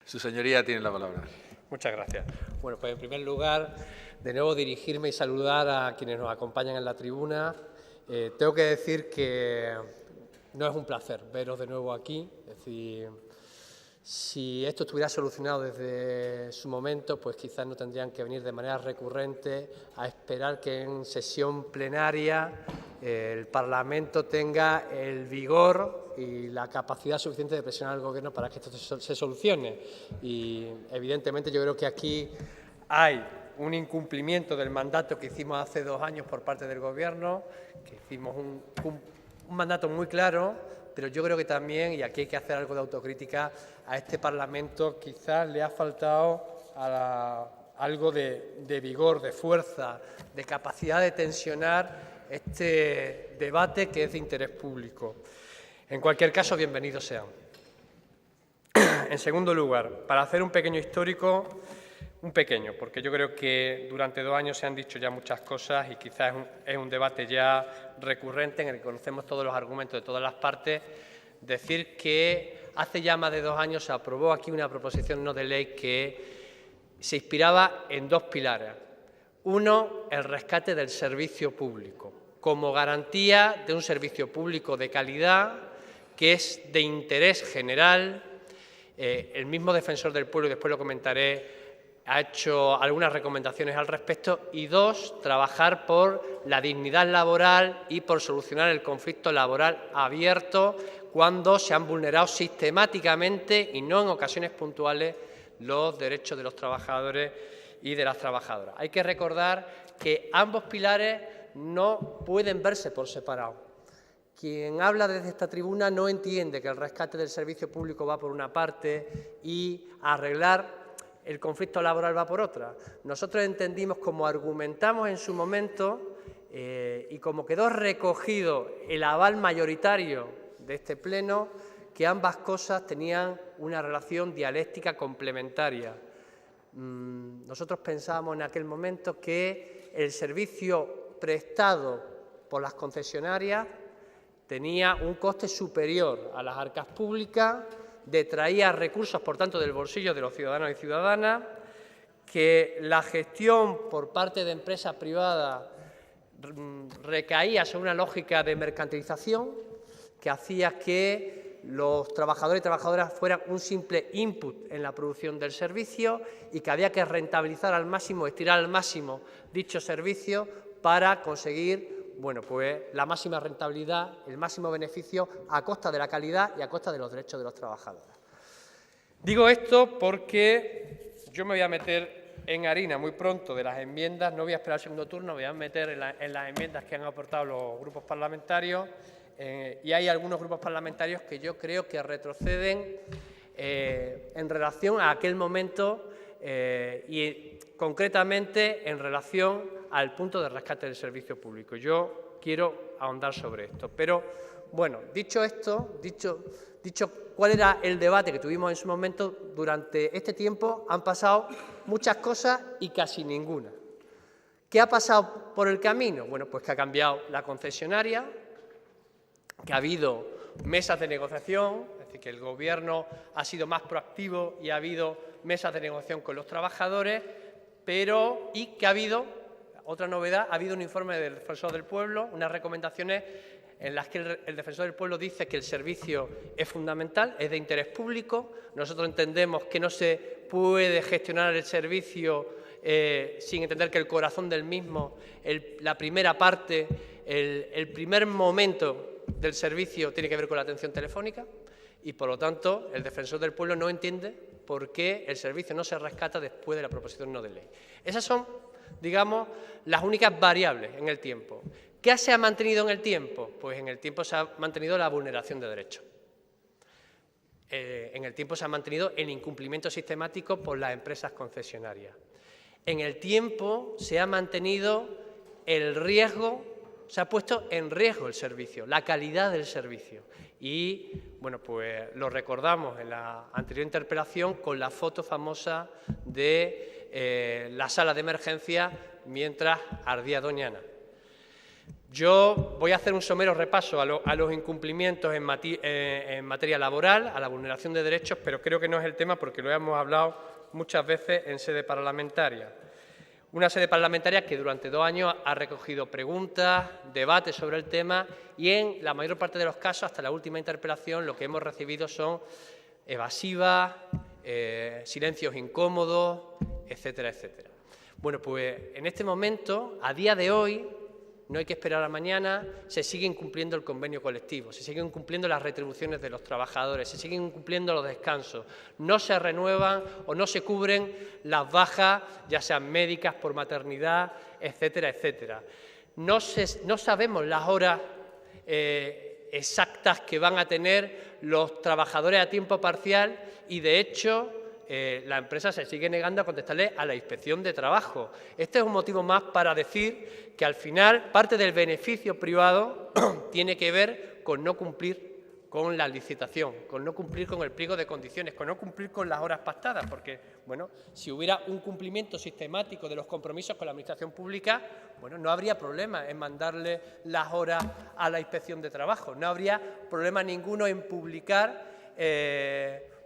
Su señoría tiene la palabra. Muchas gracias. Bueno, pues en primer lugar, de nuevo dirigirme y saludar a quienes nos acompañan en la tribuna. Tengo que decir que no es un placer veros de nuevo aquí. Es decir, si esto estuviera solucionado desde su momento, pues quizás no tendrían que venir de manera recurrente a esperar que en sesión plenaria el Parlamento tenga el vigor y la capacidad suficiente de presionar al Gobierno para que esto se solucione. Y evidentemente yo creo que aquí hay un incumplimiento del mandato que hicimos hace 2 años por parte del Gobierno, que hicimos un mandato muy claro, pero yo creo que también, y aquí hay que hacer algo de autocrítica, a este Parlamento quizás le ha faltado algo de vigor, de fuerza, de capacidad de tensionar este debate que es de interés público. En cualquier caso, bienvenidos sean. En segundo lugar, para hacer un pequeño histórico, porque yo creo que durante 2 años se han dicho ya muchas cosas y quizás es un debate ya recurrente en el que conocemos todos los argumentos de todas las partes. Decir que hace ya más de 2 años se aprobó aquí una proposición no de ley que se inspiraba en 2 pilares. Uno, el rescate del servicio público, como garantía de un servicio público de calidad que es de interés general. El mismo Defensor del Pueblo, y después lo comentaré, ha hecho algunas recomendaciones al respecto. Y 2, trabajar por la dignidad laboral y por solucionar el conflicto laboral abierto cuando se han vulnerado sistemáticamente y no en ocasiones puntuales los derechos de los trabajadores y de las trabajadoras. Hay que recordar que ambos pilares no pueden verse por separado. Quien habla desde esta tribuna no entiende que el rescate del servicio público va por una parte y arreglar el conflicto laboral va por otra. Nosotros entendimos, como argumentamos en su momento y como quedó recogido el aval mayoritario de este Pleno, que ambas cosas tenían una relación dialéctica complementaria. Nosotros pensábamos en aquel momento que el servicio prestado por las concesionarias tenía un coste superior a las arcas públicas, detraía recursos, por tanto, del bolsillo de los ciudadanos y ciudadanas, que la gestión por parte de empresas privadas recaía sobre una lógica de mercantilización que hacía que los trabajadores y trabajadoras fueran un simple input en la producción del servicio y que había que rentabilizar al máximo, estirar al máximo dicho servicio para conseguir pues la máxima rentabilidad, el máximo beneficio a costa de la calidad y a costa de los derechos de los trabajadores. Digo esto porque yo me voy a meter en harina muy pronto de las enmiendas, no voy a esperar el segundo turno, me voy a meter en las enmiendas que han aportado los grupos parlamentarios y hay algunos grupos parlamentarios que yo creo que retroceden en relación a aquel momento y concretamente en relación al punto de rescate del servicio público. Yo quiero ahondar sobre esto. Pero, bueno, dicho esto, dicho cuál era el debate que tuvimos en su momento, durante este tiempo han pasado muchas cosas y casi ninguna. ¿Qué ha pasado por el camino? Bueno, pues que ha cambiado la concesionaria, que ha habido mesas de negociación, es decir, que el Gobierno ha sido más proactivo y ha habido mesas de negociación con los trabajadores, y que ha habido, otra novedad, ha habido un informe del Defensor del Pueblo, unas recomendaciones en las que el Defensor del Pueblo dice que el servicio es fundamental, es de interés público. Nosotros entendemos que no se puede gestionar el servicio sin entender que el corazón del mismo, la primera parte, el primer momento del servicio tiene que ver con la atención telefónica y, por lo tanto, el Defensor del Pueblo no entiende por qué el servicio no se rescata después de la proposición no de ley. Esas son, digamos, las únicas variables en el tiempo. ¿Qué se ha mantenido en el tiempo? Pues en el tiempo se ha mantenido la vulneración de derechos. En el tiempo se ha mantenido el incumplimiento sistemático por las empresas concesionarias. En el tiempo se ha mantenido el riesgo, se ha puesto en riesgo el servicio, la calidad del servicio. Y, bueno, pues lo recordamos en la anterior interpelación con la foto famosa de la sala de emergencia mientras ardía Doña Ana. Yo voy a hacer un somero repaso a los incumplimientos en materia laboral, a la vulneración de derechos, pero creo que no es el tema porque lo hemos hablado muchas veces en sede parlamentaria. Una sede parlamentaria que durante 2 años ha recogido preguntas, debates sobre el tema y en la mayor parte de los casos, hasta la última interpelación, lo que hemos recibido son evasivas, silencios incómodos, etcétera, etcétera. Bueno, pues en este momento, a día de hoy, no hay que esperar a mañana, se sigue incumpliendo el convenio colectivo, se siguen incumpliendo las retribuciones de los trabajadores, se siguen incumpliendo los descansos, no se renuevan o no se cubren las bajas, ya sean médicas, por maternidad, etcétera, etcétera. No sabemos las horas exactas que van a tener los trabajadores a tiempo parcial y, de hecho, la empresa se sigue negando a contestarle a la Inspección de Trabajo. Este es un motivo más para decir que, al final, parte del beneficio privado tiene que ver con no cumplir con la licitación, con no cumplir con el pliego de condiciones, con no cumplir con las horas pactadas, porque, bueno, si hubiera un cumplimiento sistemático de los compromisos con la Administración pública, bueno, no habría problema en mandarle las horas a la Inspección de Trabajo, no habría problema ninguno en publicar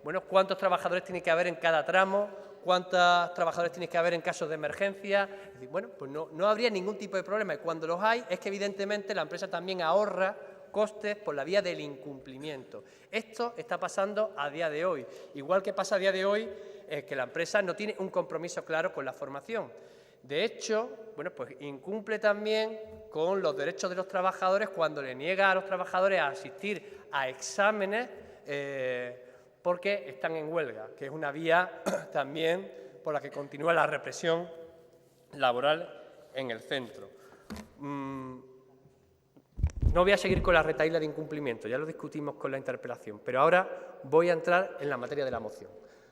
bueno, cuántos trabajadores tiene que haber en cada tramo, cuántos trabajadores tiene que haber en casos de emergencia. Es decir, bueno, pues no habría ningún tipo de problema. Y cuando los hay, es que evidentemente la empresa también ahorra costes por la vía del incumplimiento. Esto está pasando a día de hoy. Igual que pasa a día de hoy que la empresa no tiene un compromiso claro con la formación. De hecho, bueno, pues incumple también con los derechos de los trabajadores cuando le niega a los trabajadores a asistir a exámenes porque están en huelga, que es una vía también por la que continúa la represión laboral en el centro. No voy a seguir con la retahíla de incumplimiento, ya lo discutimos con la interpelación, pero ahora voy a entrar en la materia de la moción.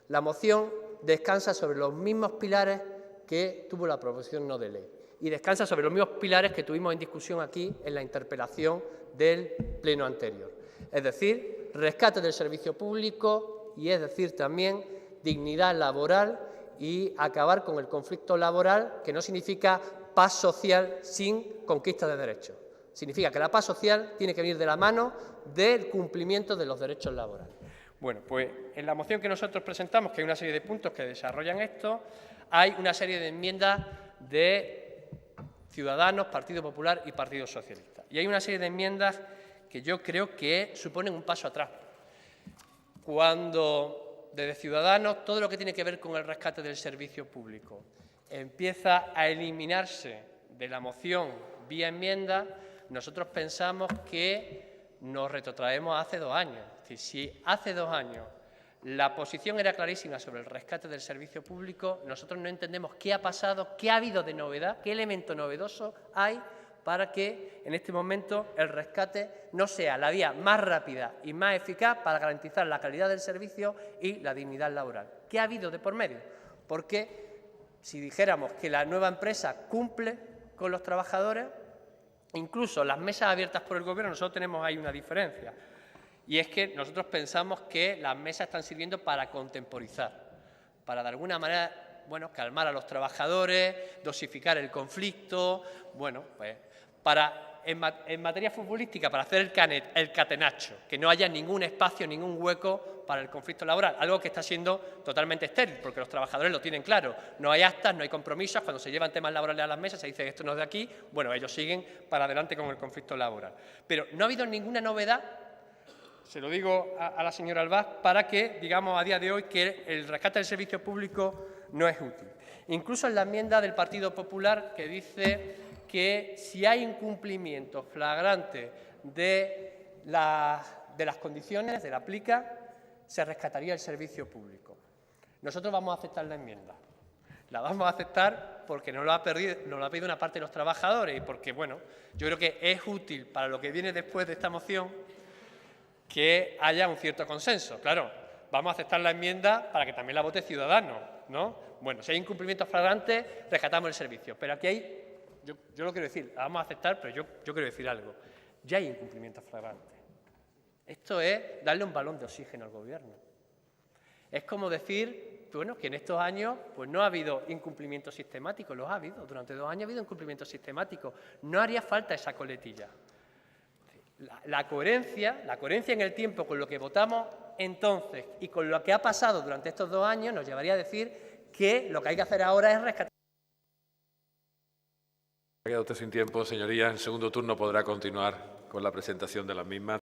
La moción descansa sobre los mismos pilares que tuvo la proposición no de ley y descansa sobre los mismos pilares que tuvimos en discusión aquí en la interpelación del pleno anterior. Es decir, rescate del servicio público y, es decir, también dignidad laboral y acabar con el conflicto laboral, que no significa paz social sin conquista de derechos. Significa que la paz social tiene que venir de la mano del cumplimiento de los derechos laborales. Bueno, pues en la moción que nosotros presentamos, que hay una serie de puntos que desarrollan esto, hay una serie de enmiendas de Ciudadanos, Partido Popular y Partido Socialista. Y hay una serie de enmiendas que yo creo que suponen un paso atrás. Cuando desde Ciudadanos todo lo que tiene que ver con el rescate del servicio público empieza a eliminarse de la moción vía enmienda, nosotros pensamos que nos retrotraemos a hace 2 años. Es decir, si hace 2 años la posición era clarísima sobre el rescate del servicio público, nosotros no entendemos qué ha pasado, qué ha habido de novedad, qué elemento novedoso hay para que en este momento el rescate no sea la vía más rápida y más eficaz para garantizar la calidad del servicio y la dignidad laboral. ¿Qué ha habido de por medio? Porque si dijéramos que la nueva empresa cumple con los trabajadores, incluso las mesas abiertas por el Gobierno, nosotros tenemos ahí una diferencia. Y es que nosotros pensamos que las mesas están sirviendo para contemporizar, para de alguna manera, bueno, calmar a los trabajadores, dosificar el conflicto, bueno, pues para, en materia futbolística, para hacer el catenacho, que no haya ningún espacio, ningún hueco para el conflicto laboral, algo que está siendo totalmente estéril, porque los trabajadores lo tienen claro, no hay actas, no hay compromisos, cuando se llevan temas laborales a las mesas se dice que esto no es de aquí, bueno, ellos siguen para adelante con el conflicto laboral. Pero no ha habido ninguna novedad, se lo digo a la señora Albaz, para que digamos a día de hoy que el rescate del servicio público no es útil. Incluso en la enmienda del Partido Popular que dice que si hay incumplimiento flagrante de las condiciones de la plica, se rescataría el servicio público. Nosotros vamos a aceptar la enmienda. La vamos a aceptar porque nos lo ha pedido una parte de los trabajadores y porque, bueno, yo creo que es útil para lo que viene después de esta moción que haya un cierto consenso. Claro, vamos a aceptar la enmienda para que también la vote Ciudadanos, ¿no? Bueno, si hay incumplimientos flagrantes, rescatamos el servicio. Pero aquí hay, yo lo quiero decir, la vamos a aceptar, pero yo quiero decir algo. Ya hay incumplimientos flagrantes. Esto es darle un balón de oxígeno al Gobierno. Es como decir bueno, que en estos años pues no ha habido incumplimientos sistemáticos, los ha habido, durante 2 años ha habido incumplimientos sistemáticos, no haría falta esa coletilla. La coherencia en el tiempo con lo que votamos entonces y con lo que ha pasado durante estos 2 años nos llevaría a decir que lo que hay que hacer ahora es rescatar. Ha quedado usted sin tiempo, señoría. En segundo turno podrá continuar con la presentación de las mismas.